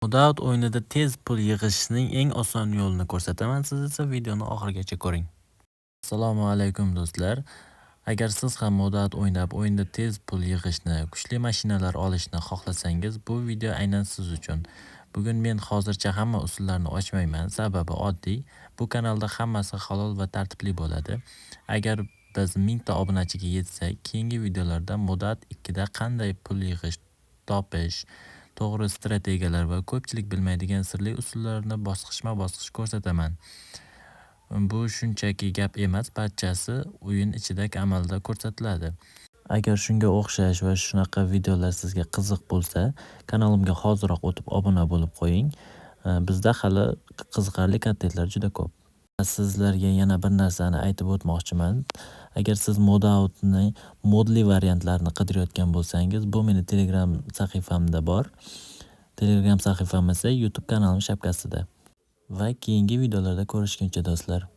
Modaut o'yinida tez pul yig'ishning eng oson yo'lini ko'rsataman. Siz esa videoni oxirigacha ko'ring. Assalomu alaykum do'stlar. Agar siz ham Modaut o'ynab, o'yinda tez pul yig'ishni, kuchli mashinalar olishni xohlasangiz, bu video aynan siz uchun. Bugun men hozircha hamma usullarni ochmayman, sababi oddiy. Bu kanalda hammasi halol va tartibli bo'ladi. Agar biz 1000 ta obunachiga yetsak, keyingi videolarda Modaut 2 da qanday pul yig'ish, topish, to'g'ri strategiyalar va ko'pchilik bilmaydigan sirli usullarni bosqichma-bosqich ko'rsataman. Bu shunchaki gap emas, barchasi o'yin ichida amalda ko'rsatiladi. Agar shunga o'xshash va shunaqa videolar sizga qiziq bo'lsa, kanalimga hoziroq o'tib obuna bo'lib qo'ying. Bizda hali qiziqarli kontentlar juda ko'p. Sizlarga yana bir narsani aytib o'tmoqchiman. Agar siz Modautni modli variantlarini qidirayotgan bo'lsangiz, bu meni Telegram sahifamda bor. Telegram sahifam esa YouTube kanalim shapkasida. Va keyingi videolarda ko'rishguncha do'stlar.